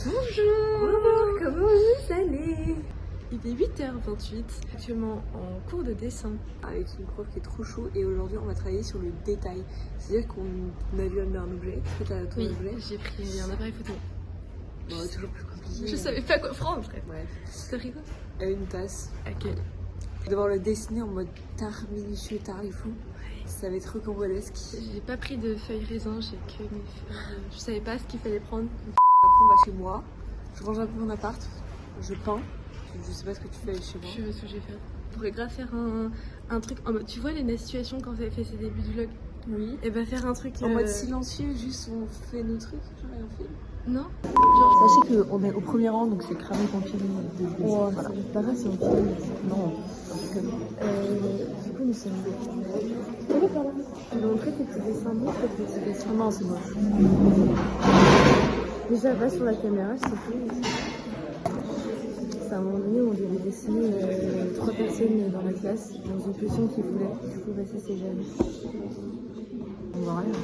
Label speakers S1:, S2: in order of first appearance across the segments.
S1: Bonjour, comment vous allez? Il est 8h28, actuellement en cours de dessin avec une prof qui est trop chaud et aujourd'hui on va travailler sur le détail. C'est-à-dire qu'on a vu un objet. Est-ce que tu as ton objet?
S2: J'ai pris un appareil photo.
S1: Bon, toujours plus compliqué.
S2: Je savais pas quoi prendre.
S1: Bref.
S2: T'as pris quoi?
S1: Une tasse.
S2: Ok.
S1: Devoir le dessiner en mode tard, minutieux, tard et fou. Ça va être rocambolesque.
S2: J'ai pas pris de feuilles raisin, j'ai que mes feuilles. Je savais pas ce qu'il fallait prendre.
S1: Après on va chez moi. Je range un peu mon appart. Je peins. Je sais pas ce que tu fais chez moi.
S2: Je sais pas ce que j'ai fait. On pourrait grave faire un truc en mode. Tu vois les situations quand t'avais fait ses débuts du vlog?
S1: Oui.
S2: Et bah faire un truc.
S1: En mode silencieux, juste on fait nos trucs, genre et on filme.
S2: Non.
S1: Sachez qu'on est au premier rang, donc c'est cramé qu'on filme.
S3: Oh, voilà. C'est pas grave, c'est un film.
S1: Non.
S3: Du coup, nous sommes. Allez, par là. Tu veux montrer tes petits dessins beaux, tes petits dessins?
S1: Non, c'est moche.
S3: Déjà, va sur la caméra, c'est tout. C'est à un moment donné où on devait dessiner 3 personnes dans la classe, dans une position qu'ils voulaient. Du coup, ça, c'est jamais.
S1: On voit rien.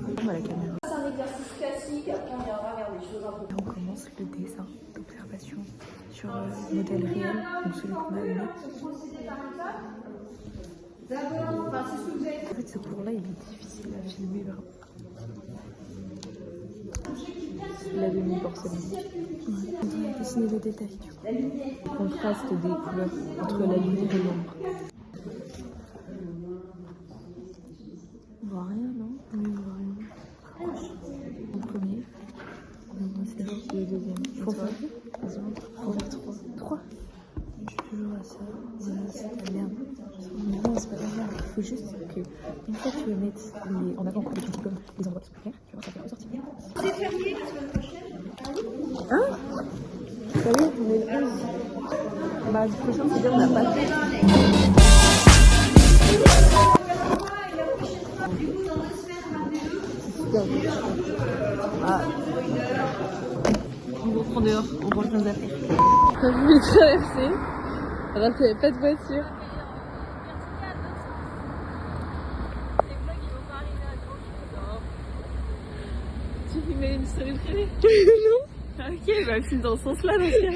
S1: On voit la caméra.
S4: C'est un exercice classique, après on viendra vers des choses un peu.
S1: On commence le dessin d'observation sur modèle réel, donc celui qu'on a amené. En fait, ce cours-là, il est difficile à filmer vraiment. La demi-porcelaine. On doit dessiner le détail du coup. Le contraste des couleurs entre la lumière et l'ombre. On voit rien, non? Oui, on voit rien. Le premier. C'est le deuxième. Faut faire faut faire 3. Je suis toujours à ça. Voilà, c'est la merde. Non, c'est pas la merde. Il faut juste que, une fois que tu vas mettre en avant les petits comme les endroits qui sont clairs, tu vas voir, ça fait ressortir.
S4: C'est férié la semaine prochaine?
S1: Hein? Ça y est, on est le 11. Bah, du prochain, c'est bien, on n'a pas fait.
S4: Du coup, dans 2 semaines,
S1: Super. Ah. On reprend dehors, on range nos affaires.
S2: Quand je voulais traverser, alors qu'il n'y avait pas de voiture. Tu filmais une story de télé? Non. Ah, ok, bah filme dans ce sens-là, dans ce cas.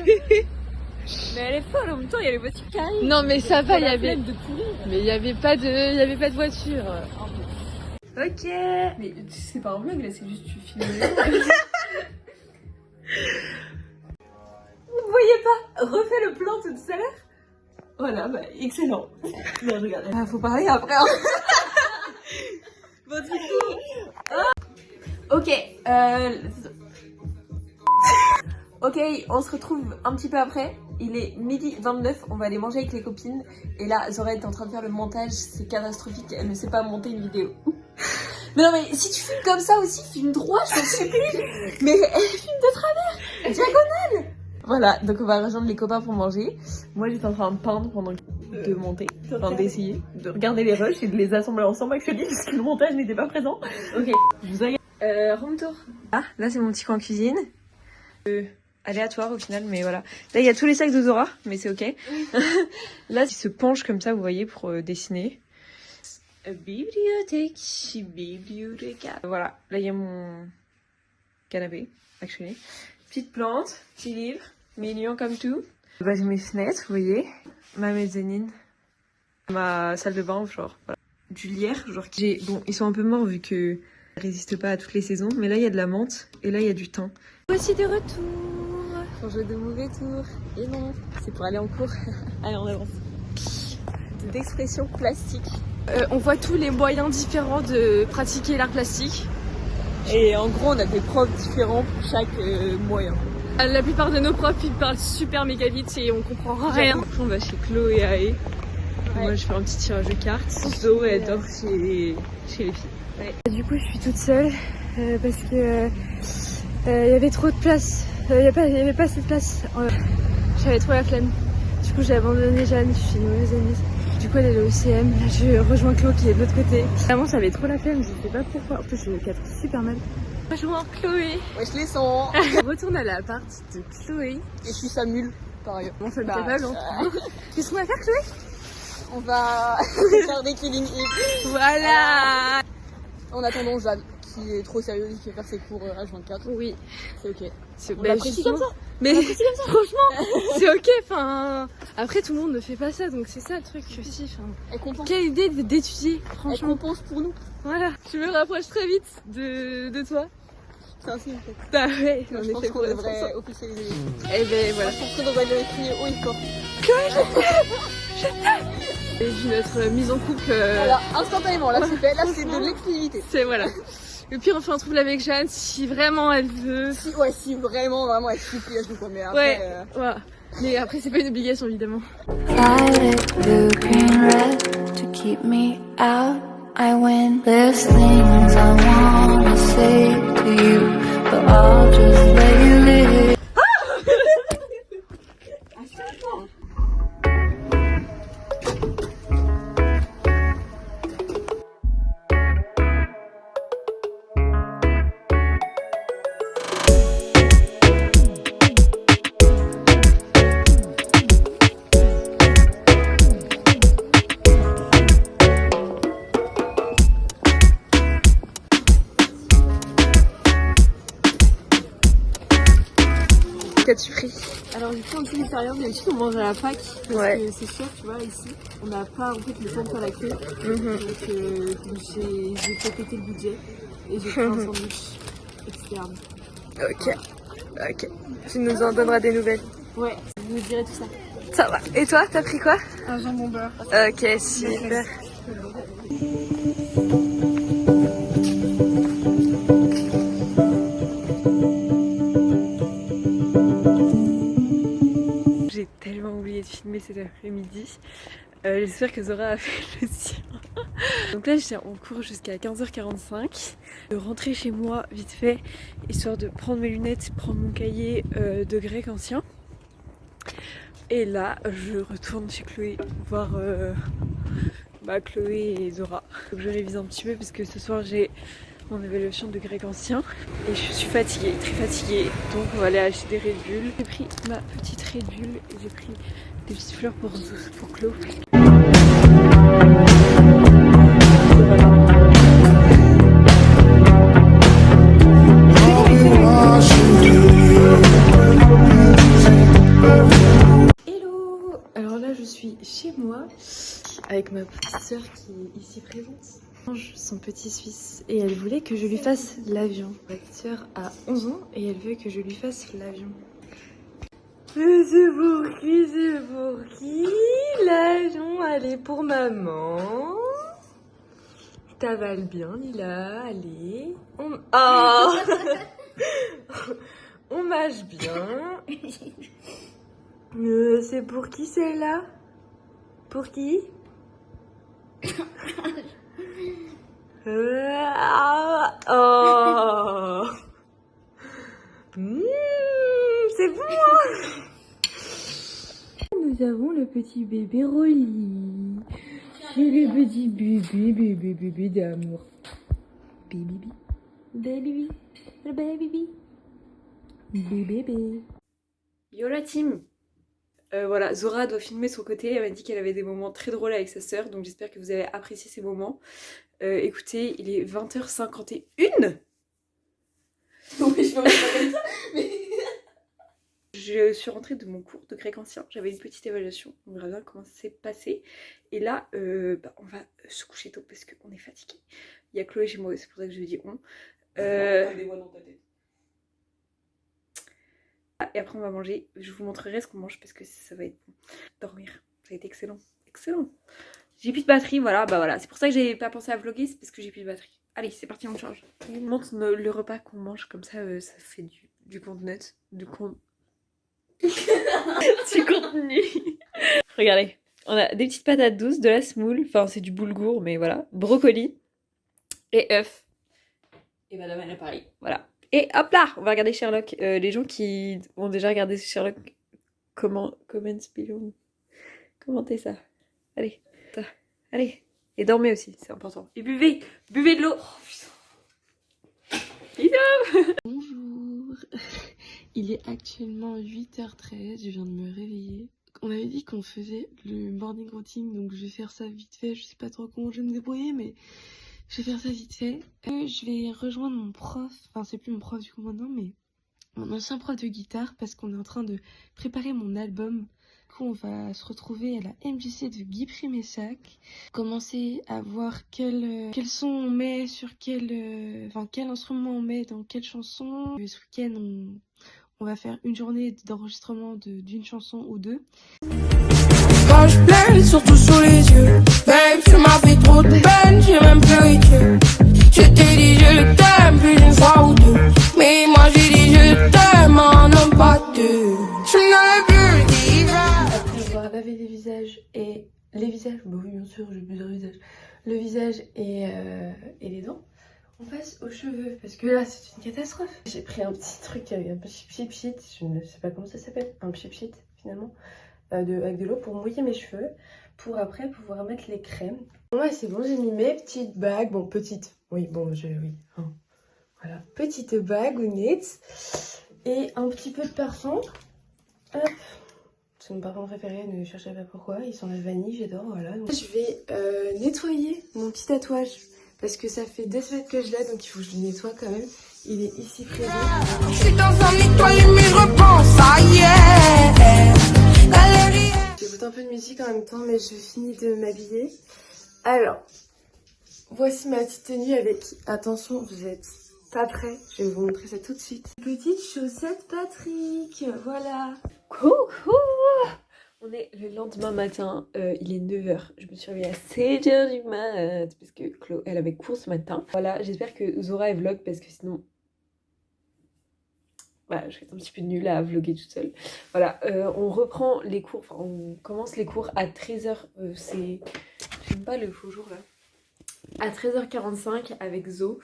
S4: mais elle est folle, en même temps, il y a les voitures qui arrivent.
S2: Non mais ça va, il y avait.
S4: De courir.
S2: Mais il y avait pas de voiture.
S1: Ok.
S2: Mais c'est pas un vlog là, c'est juste tu filmes.
S1: Vous voyez pas? Refais le plan tout à l'heure. Voilà, bah excellent. Mais regardez. Ah, faut parler après. Hein. Bon, du coup. Ok. Ok, on se retrouve un petit peu après. Il est 12h29, on va aller manger avec les copines. Et là, Zora est en train de faire le montage, c'est catastrophique, elle ne sait pas monter une vidéo. Mais non, mais si tu filmes comme ça aussi, filme droit, je t'en supplie. Mais elle filme de travers, diagonale. Voilà, donc on va rejoindre les copains pour manger. Moi, j'étais en train de peindre pendant de monter, enfin d'essayer de regarder les rushs et de les assembler ensemble actuellement parce que le montage n'était pas présent. Ok, je vous regarde. Room tour. Ah, là c'est mon petit coin cuisine. Aléatoire au final, mais voilà. Là, il y a tous les sacs de Zora, mais c'est ok. Là, il se penche comme ça, vous voyez, pour dessiner. Bibliothèque. Voilà, là, il y a mon canapé, actually. Petite plante, petit livre, mignon comme tout. Bah, j'ai mes fenêtres, vous voyez. Ma mezzanine. Ma salle de bain, genre, voilà. Du lierre, genre, bon, ils sont un peu morts vu que ça résiste pas à toutes les saisons, mais là, il y a de la menthe, et là, il y a du thym. Voici de retour pour jouer de mauvais tours. Et non, c'est pour aller en cours. Allez, on avance. D'expression plastique.
S2: On voit tous les moyens différents de pratiquer l'art plastique.
S1: Et en gros, on a des profs différents pour chaque moyen.
S2: La plupart de nos profs ils parlent super méga vite et on comprend rien.
S1: On va chez Chloé et Aé. Ouais. Moi, je fais un petit tirage de cartes. Zo, elle dort chez les filles.
S2: Ouais. Du coup, je suis toute seule parce que il y avait trop de place. Il y avait pas assez de place. J'avais trop la flemme. Du coup, j'ai abandonné Jeanne. Je suis une mauvaise amie. Du coup, elle est au CM. Là, je rejoins Chloé qui est de l'autre côté. Vraiment, j'avais trop la flemme. Je sais pas pourquoi. En plus, je capte super mal. Je rejoins Chloé.
S1: Wesh les sons.
S2: On retourne à l'appart de Chloé.
S1: Et je suis Samul, par ailleurs.
S2: Bon, ça me capable, hein. Qu'est-ce qu'on va faire, Chloé?
S1: On va faire des killing Eve.
S2: Voilà.
S1: En attendant Jeanne,
S5: qui est trop sérieuse et qui veut faire ses cours H24.
S2: Oui.
S5: C'est ok.
S2: C'est
S5: On l'apprécie comme ça.
S2: Mais franchement, c'est ok. Enfin, après tout le monde ne fait pas ça, donc c'est ça le truc aussi. Enfin,
S5: Elle compense.
S2: quelle idée d'étudier,
S5: Elle
S2: franchement.
S5: compense pour nous.
S2: Voilà. Je me rapproche très vite de toi.
S5: C'est un signe en fait.
S2: Bah ouais,
S5: Moi,
S2: on
S5: je
S2: est
S5: pense
S2: fait
S5: qu'on
S2: pour être
S5: devrait
S2: ensemble.
S5: officialiser.
S2: Et ben voilà.
S5: Je pense qu'on devrait lui crier haut et fort.
S2: Et vu notre mise en couple.
S5: Voilà, instantanément, là c'est fait, là c'est de l'exclusivité.
S2: C'est voilà. Et puis on fait un trouble avec Jeanne si vraiment elle veut.
S5: Si vraiment elle supplie à tout quoi, mais après.
S2: Ouais, voilà. Mais après c'est pas une obligation évidemment.
S6: Violet, blue, green, red to keep me out. I win. There's things I wanna say to you, but I'll just let you live.
S2: Qu'as-tu pris?
S1: Alors j'ai pris un petit extérieur, mais aussi qu'on mange à la fac, parce
S2: Ouais.
S1: que c'est sûr, tu vois, ici, on n'a pas en fait le temps de faire la queue,
S2: Mhm.
S1: donc j'ai fait péter le budget, et j'ai pris un sandwich externe.
S2: Ok. Ok. Tu nous en donneras des nouvelles.
S1: Ouais, je vous dirai tout ça.
S2: Ça va. Et toi, t'as pris quoi?
S1: Un jambon beurre.
S2: Ok, super. J'ai tellement oublié de filmer cet après-midi. J'espère que Zora a fait le sien. Donc là, j'étais en cours jusqu'à 15h45. De rentrer chez moi vite fait, histoire de prendre mes lunettes, prendre mon cahier de grec ancien. Et là, je retourne chez Chloé voir Chloé et Zora. Donc je révise un petit peu parce que ce soir j'ai mon évaluation de grec ancien et je suis fatiguée, très fatiguée. Donc on va aller acheter des Red Bull. J'ai pris ma petite Red Bull et j'ai pris des petites fleurs pour Chloé. Hello! Alors là je suis chez moi avec ma petite sœur qui est ici présente. Son petit Suisse et elle voulait que je lui fasse l'avion. Ma petite sœur a 11 ans et elle veut que je lui fasse l'avion. Mais c'est pour qui l'avion? Allez pour maman. T'avales bien Lila, allez. Oh on mâche bien. C'est pour qui celle-là? Pour qui? Oh. C'est bon. Nous avons le petit bébé Rolly. C'est le petit bébé d'amour. Baby, le bébé. Yo la team. Voilà, Zora doit filmer son côté. Elle m'a dit qu'elle avait des moments très drôles avec sa sœur, donc j'espère que vous avez apprécié ces moments. Écoutez, il est 20h51.
S5: Oui, je me pas comme ça, mais.
S2: Je suis rentrée de mon cours de grec ancien. J'avais une petite évaluation. On verra bien comment ça s'est passé. Et là, on va se coucher tôt parce qu'on est fatigué. Il y a Chloé chez moi, c'est pour ça que je dis on.
S5: T'as des voix dans ta tête.
S2: Et après on va manger. Je vous montrerai ce qu'on mange parce que ça va être bon. Dormir, ça va être excellent. Excellent. J'ai plus de batterie, voilà. Bah voilà, c'est pour ça que j'ai pas pensé à vlogger, c'est parce que j'ai plus de batterie. Allez, c'est parti, on change. Je vous montre le repas qu'on mange, comme ça, ça fait du contenu. Du contenu. Regardez, on a des petites patates douces, de la semoule, enfin c'est du boulgour, mais voilà. Brocoli et œufs. Et madame elle est pareil, voilà. Et hop là, on va regarder Sherlock. Les gens qui ont déjà regardé Sherlock, comment below. Commentez ça. Allez, ça. Allez. Et dormez aussi, c'est important. Et buvez de l'eau. Oh putain. Bonjour. Il est actuellement 8h13, je viens de me réveiller. On avait dit qu'on faisait le morning routine, donc je vais faire ça vite fait. Je sais pas trop comment je vais me débrouiller, mais Je vais faire ça vite fait. Je vais rejoindre mon prof, enfin c'est plus mon prof du coup maintenant, mais mon ancien prof de guitare parce qu'on est en train de préparer mon album. Du coup on va se retrouver à la MJC de Guy Primessac, commencer à voir quel son on met sur quel instrument on met dans quelle chanson. Ce week-end on va faire une journée d'enregistrement d'une chanson ou deux.
S7: Quand je pleure, surtout sous les yeux. Babe, tu m'as fait trop de peine, j'ai même pleuré Dieu. Je t'ai dit je t'aime plus d'une fois ou deux. Mais moi j'ai dit je t'aime en homme pas deux. Je n'avais plus d'hiver.
S2: Après avoir lavé les visages et les visages, bah oui bien sûr j'ai plusieurs visages. Le visage et les dents. On passe aux cheveux parce que là c'est une catastrophe. J'ai pris un petit truc avec un pchit, je ne sais pas comment ça s'appelle, un pchit finalement. Avec de l'eau pour mouiller mes cheveux, pour après pouvoir mettre les crèmes. Ouais, c'est bon, j'ai mis mes petites bagues. Bon, petites, oui, bon, oui. Hein. Voilà, petite bagounette et un petit peu de parfum. Hop, c'est mon parfum préféré, ne cherchez pas pourquoi. Il sent la vanille, j'adore, voilà. Donc, je vais nettoyer mon petit tatouage parce que ça fait 2 semaines que je l'ai, donc il faut que je le nettoie quand même. Il est ici présent.
S7: Je suis dans un nettoyé, mais je repense à hier.
S2: J'écoute un peu de musique en même temps, mais je finis de m'habiller. Alors, voici ma petite tenue avec, attention, vous êtes pas prêts, je vais vous montrer ça tout de suite. Petite chaussette Patrick, voilà.
S1: Coucou! On est le lendemain matin, il est 9h. Je me suis réveillée à 7h du mat parce que Chloé, elle avait cours ce matin. Voilà, j'espère que Zora est vlog parce que sinon... Voilà, je vais être un petit peu nulle à vlogger toute seule. Voilà, on reprend les cours, enfin on commence les cours à 13h, j'aime pas le faux jour là. À 13h45 avec Zo.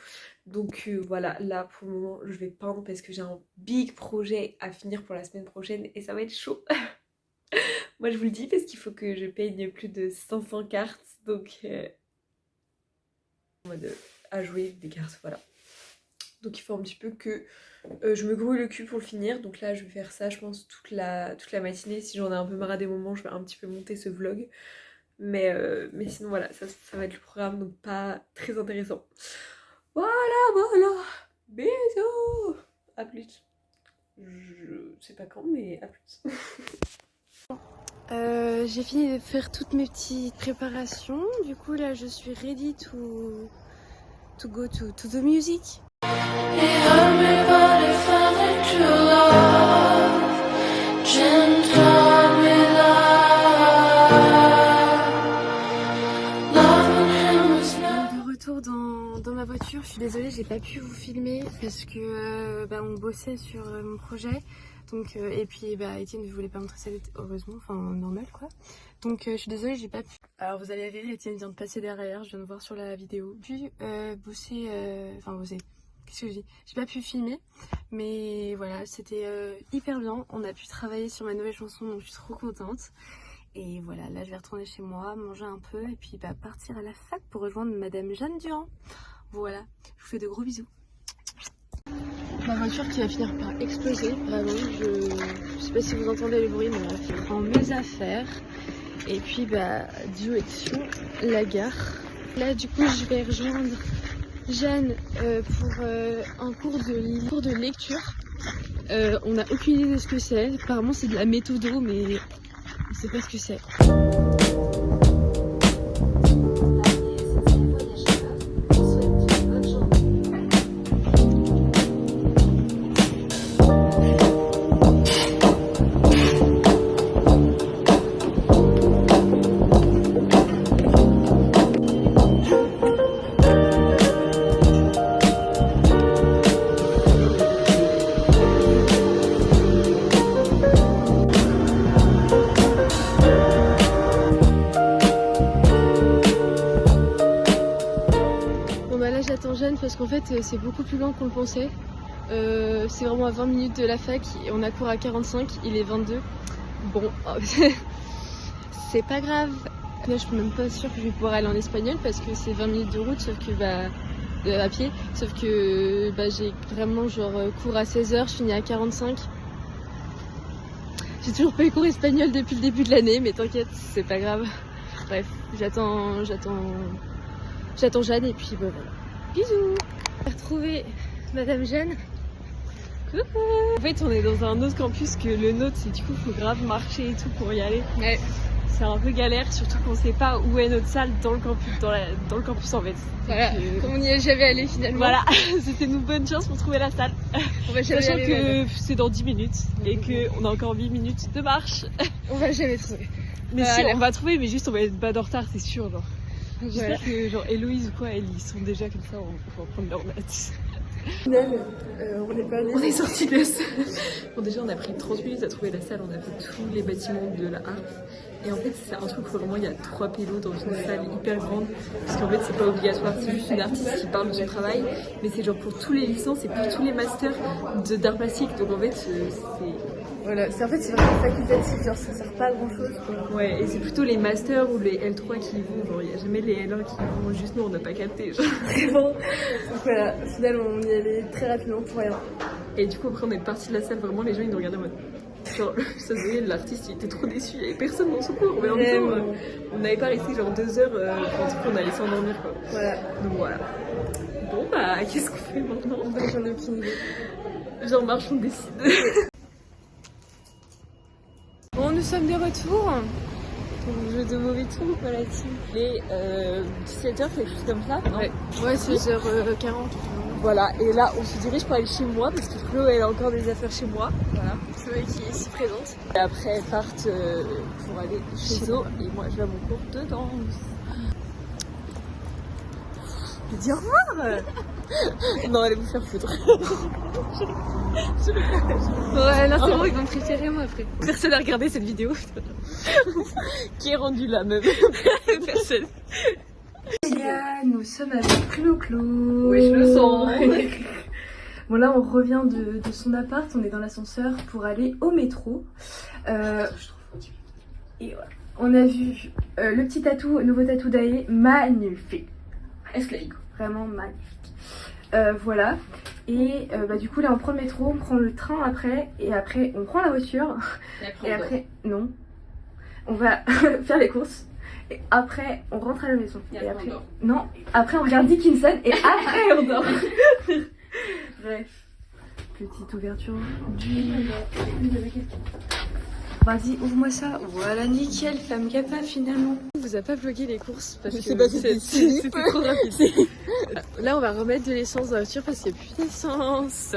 S1: Donc voilà, là pour le moment je vais peindre parce que j'ai un big projet à finir pour la semaine prochaine et ça va être chaud. Moi je vous le dis parce qu'il faut que je peigne plus de 500 cartes, donc en mode à jouer des cartes, voilà. Donc il faut un petit peu que je me grouille le cul pour le finir. Donc là je vais faire ça je pense toute la matinée. Si j'en ai un peu marre à des moments je vais un petit peu monter ce vlog. Mais sinon voilà, ça va être le programme, donc pas très intéressant. Voilà. Bisous. À plus. Je sais pas quand mais à plus.
S2: J'ai fini de faire toutes mes petites préparations. Du coup là je suis ready to go to the music.
S6: It hurt me, but it felt like true love. Gentle me love.
S2: De retour dans ma voiture, je suis désolée, j'ai pas pu vous filmer parce que on bossait sur mon projet. Donc, et puis Étienne ne voulait pas montrer sa tête, heureusement, enfin normal quoi. Donc je suis désolée, j'ai pas pu. Alors vous allez rire, Étienne vient de passer derrière, je viens de voir sur la vidéo. Puis bosser. Qu'est-ce que je dis? J'ai pas pu filmer, mais voilà, c'était hyper bien. On a pu travailler sur ma nouvelle chanson, donc je suis trop contente. Et voilà, là je vais retourner chez moi, manger un peu, et puis partir à la fac pour rejoindre Madame Jeanne Durand. Voilà, je vous fais de gros bisous. Ma voiture qui va finir par exploser, vraiment, je sais pas si vous entendez le bruit, mais bref, je prends mes affaires. Et puis direction la gare. Là du coup je vais rejoindre Jeanne pour un cours de lecture. On n'a aucune idée de ce que c'est. Apparemment c'est de la méthodo, mais on sait pas ce que c'est. Parce qu'en fait c'est beaucoup plus loin qu'on le pensait. C'est vraiment à 20 minutes de la fac et on a cours à 45, il est 22. Bon, c'est pas grave. Là je suis même pas sûre que je vais pouvoir aller en espagnol parce que c'est 20 minutes de route, sauf que à pied, sauf que j'ai vraiment genre cours à 16h, je finis à 45. J'ai toujours pas eu cours espagnol depuis le début de l'année, mais t'inquiète, c'est pas grave. Bref, j'attends j'attends Jeanne et puis bah, voilà. Bisous. J'ai retrouvé Madame Jeanne. Coucou. En fait on est dans un autre campus que le nôtre, et du coup faut grave marcher et tout pour y aller. Ouais. C'est un peu galère, surtout qu'on sait pas où est notre salle dans le campus, dans le campus en fait. Voilà, comme on n'y est jamais allé finalement. Voilà, c'était une bonne chance pour trouver la salle. On va jamais Sachant que c'est dans 10 minutes et qu'on a encore 8 minutes de marche. On va jamais trouver. Mais si, on va trouver, mais juste on va être pas de retard, c'est sûr. Genre. J'espère que genre Héloïse ou quoi, ils sont déjà comme ça, on va prendre leur notes. On est sortis de la salle. Bon, déjà on a pris 30 minutes à trouver la salle, on a fait tous les bâtiments de la harpe. Et en fait c'est un truc où vraiment il y a 3 pélos dans une salle hyper grande. Parce qu'en fait c'est pas obligatoire, c'est juste une artiste qui parle de son travail. Mais c'est genre pour tous les licences et pour tous les masters d'art plastique. Donc en fait c'est...
S3: Voilà, c'est vraiment facultatif, genre ça sert pas à grand chose quoi.
S2: Ouais, et c'est plutôt les masters ou les L3 qui y vont, genre il n'y a jamais les L1 qui y vont, juste nous on n'a pas capté. Genre.
S3: Vraiment. Donc voilà, au final on y allait très rapidement pour rien.
S2: Et du coup après on est parti de la salle, vraiment les gens ils nous regardaient en mode. Genre ça se voyait, l'artiste il était trop déçu, il n'y avait personne dans son cours, mais en même temps on n'avait pas resté genre 2 heures quand on allait s'endormir quoi. Voilà. Donc voilà. Bon bah qu'est-ce qu'on fait maintenant?
S3: Bah j'en ai aucune idée.
S2: Genre marche on décide. Bon, nous sommes de retour. Jeu de mauvais tour ou pas la team? Il est 17h, quelque chose comme ça, non? Ouais, c'est 16h40. Voilà, et là on se dirige pour aller chez moi parce que Chloé elle a encore des affaires chez moi. Voilà, Chloé qui est ici présente. Et après elles partent pour aller chez eux et moi je vais à mon cours de danse. Je dis au revoir. Non, allez vous faire foutre. Ouais, là c'est bon, ils vont préférer moi après. Personne n'a regardé cette vidéo. Qui est rendue là même. Personne.
S3: Les gars, nous sommes avec Clo-Clo.
S2: Oui, je le sens.
S3: Bon là on revient de son appart, on est dans l'ascenseur pour aller au métro. Et voilà. On a vu le petit tatou, nouveau tatou d'Aé, magnifique. Vraiment magnifique. Voilà. Et bah, du coup là on prend le métro, on prend le train après, et après on prend la voiture. Et après, non. On va faire les courses. Et après on rentre à la maison. Et après, non. Après on regarde Dickinson et après on dort. Bref. Petite ouverture du... Vas-y, ouvre-moi ça. Voilà, nickel, femme capa finalement.
S2: On vous a pas vlogué les courses parce que c'était trop rapide. Là, on va remettre de l'essence dans la voiture parce qu'il n'y a plus d'essence.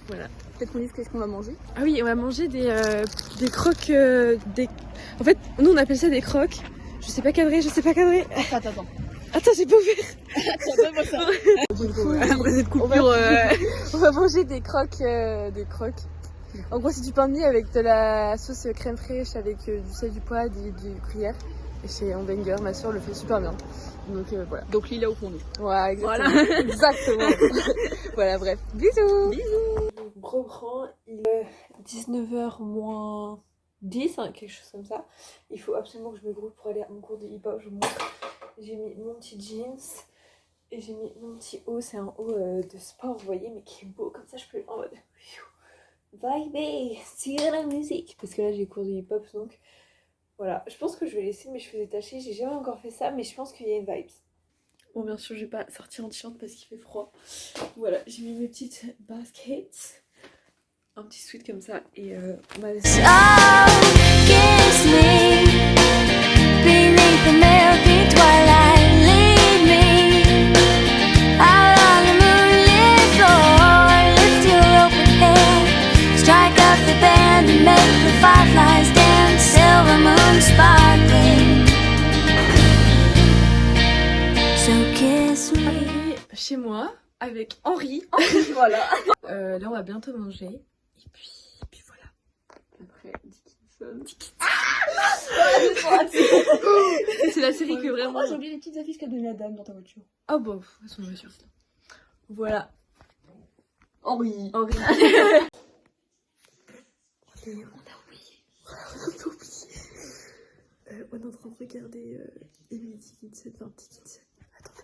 S2: Voilà.
S5: Peut-être qu'on dise qu'est-ce qu'on va manger.
S2: Ah oui, on va manger des croques. En fait, nous on appelle ça des croques. Je sais pas cadrer,
S5: Attends.
S2: Attends, j'ai pas ouvert.
S5: Attends, pas ça.
S2: Après cette coupure, on va manger des croques. En gros, c'est du pain de mie avec de la sauce crème fraîche, avec du sel, du poivre, du gruyère. Et c'est un banger, ma soeur le fait super bien. Donc voilà.
S5: Donc Lila au fond.
S2: Ouais, exactement. Voilà. Exactement. Voilà, bref. Bisous. On reprend, il est 19h moins 10, hein, quelque chose comme ça. Il faut absolument que je me groupe pour aller à mon cours de hip-hop. Je vous montre. J'ai mis mon petit jeans et j'ai mis mon petit haut. C'est un haut de sport, vous voyez, mais qui est beau. Comme ça, je peux en mode vibe, tirer la musique. Parce que là, j'ai cours de hip-hop, donc voilà. Je pense que je vais laisser mes cheveux détachés. J'ai jamais encore fait ça, mais je pense qu'il y a une vibe. Bon, bien sûr, je vais pas sortir en t-shirt parce qu'il fait froid. Voilà, j'ai mis mes petites baskets. Un petit sweat comme ça et on va laisser.
S6: Kiss me beneath the milky twilight. Lead me out on the moonlit floor. Lift your open hand, strike up the band and make the fireflies dance. Silver moon sparkling. So kiss me.
S2: Chez moi avec Henri. Voilà. Là, on va bientôt manger. Et puis voilà. Après, Dickinson. C'est la série que vraiment.
S5: J'ai oublié les petites affiches qu'a donné la dame dans ta voiture.
S2: Ah bon, elles sont voiture. Voilà.
S5: Henri.
S2: On a oublié. On est en train de regarder Emily Dickinson, enfin Dickinson. Attendez,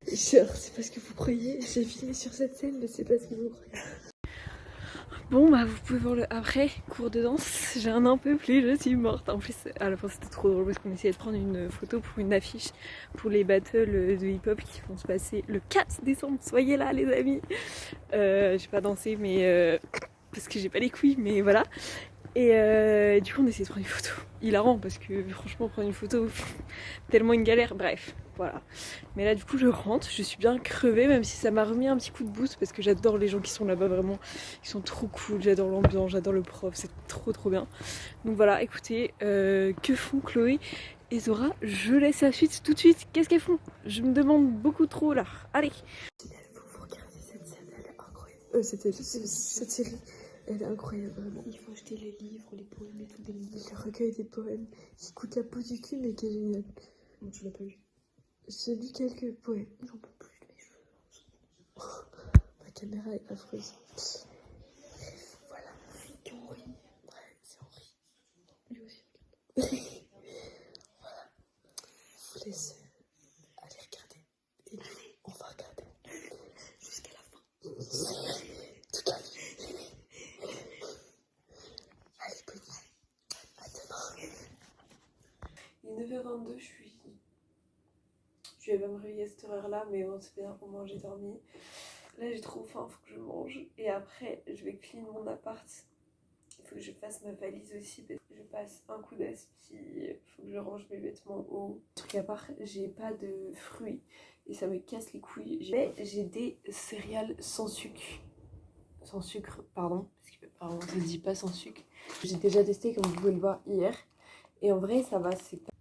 S2: Genre, c'est parce que vous croyez, j'ai filmé sur cette scène, mais c'est parce que vous croyez. Bon bah vous pouvez voir le après, cours de danse, j'ai un peu plus, je suis morte. En plus à la fin c'était trop drôle parce qu'on essayait de prendre une photo pour une affiche pour les battles de hip-hop qui vont se passer le 4 décembre, soyez là les amis. J'ai pas dansé mais parce que j'ai pas les couilles mais voilà. Et du coup on essayait de prendre une photo, hilarant parce que franchement prendre une photo, tellement une galère, bref. Voilà. Mais là du coup je rentre, je suis bien crevée même si ça m'a remis un petit coup de boost parce que j'adore les gens qui sont là-bas vraiment, ils sont trop cool, j'adore l'ambiance, j'adore le prof, c'est trop bien. Donc voilà, écoutez, que font Chloé et Zora? Je laisse la suite tout de suite, qu'est-ce qu'elles font? Je me demande beaucoup trop là, allez.
S1: Faut regarder cette scène, elle est incroyable. Cette série, elle est incroyable vraiment. Il faut acheter les livres, les poèmes et tout, le recueil des poèmes qui coûte la peau du cul mais qui est génial.
S5: Non, tu l'as pas eu.
S1: J'ai lu quelques poèmes, j'en peux plus de mes cheveux. Ma caméra est affreuse. Bref, voilà, qui Henri. Ouais, c'est Henri. Lui aussi, regarde. Voilà. Je vous laisse aller regarder. Et nous, on va regarder jusqu'à la fin. Toute la vie. Allez, bonne nuit. À demain. Il est 9h22, je vais pas me réveiller à cette heure-là, mais bon, c'est bien, au moins j'ai dormi. Là, j'ai trop faim, faut que je mange. Et après, je vais clean mon appart. Il faut que je fasse ma valise aussi, parce que je passe un coup d'aspi. Il faut que je range mes vêtements au truc à part. J'ai pas de fruits et ça me casse les couilles. Mais j'ai des céréales sans sucre. Sans sucre, pardon. Parce que, pardon, je dis pas sans sucre. J'ai déjà testé, comme vous pouvez le voir hier. Et en vrai, ça va, c'est pas.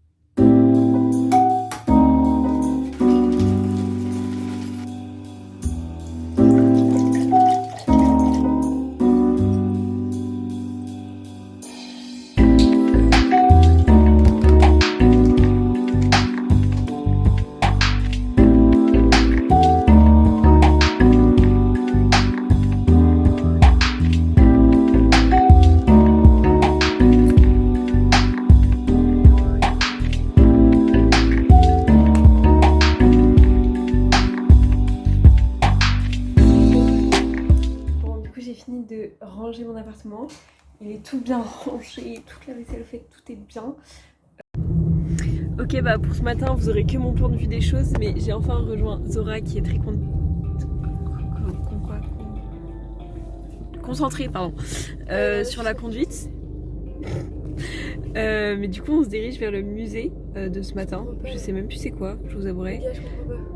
S1: Ranger mon appartement, il est tout bien rangé, toute la vaisselle faite, tout est bien. Ok, bah pour ce matin vous aurez que mon point de vue des choses, mais j'ai enfin rejoint Zora qui est très concentrée sur la conduite. Mais du coup on se dirige vers le musée de ce matin. Je sais même plus c'est quoi, je vous avouerai.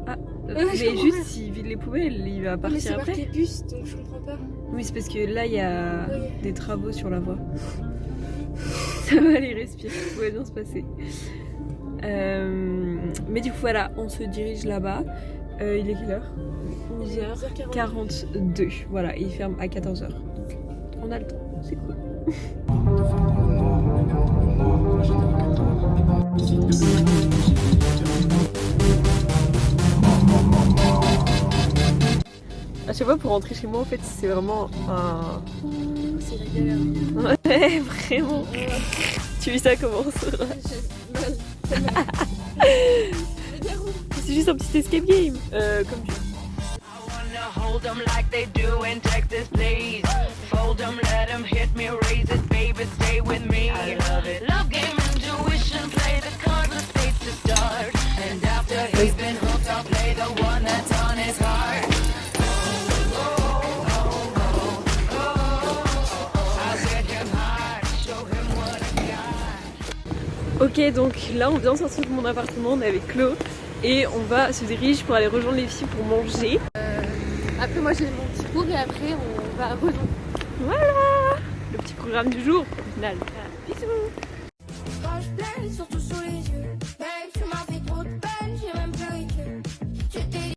S1: Ah, mais juste s'il vide les poubelles, il va partir après.
S3: Mais c'est marqué bus, donc je comprends pas.
S2: Oui, c'est parce que là il y a des travaux sur la voie. Ça va aller respirer, tout va bien se passer. Mais du coup voilà, on se dirige là-bas. Il est quelle heure? 11h42. Voilà, et il ferme à 14h. Donc on a le temps, c'est cool. À chaque fois pour rentrer chez moi en fait c'est vraiment un...
S3: C'est la galère.
S2: Ouais vraiment. Tu vis ça comment Sora? C'est juste un petit escape game. Comme tu...
S8: Hold them like they do in Texas, please. Fold them, let them hit me, raise it, baby, stay with me. I love it. Love game, intuition, play the cards with faith to start. And after he's been hooked, I'll play the one that's on his heart. I'll get him hard, show him what I got.
S2: Ok, donc là on vient de sortir de mon appartement, on est avec Chlo et on va se dirige pour aller rejoindre les filles pour manger.
S3: Après moi j'ai mon petit cours et après on va à Redon.
S2: Voilà le petit programme du jour au final. Bisous.
S7: Quand je plane, surtout sur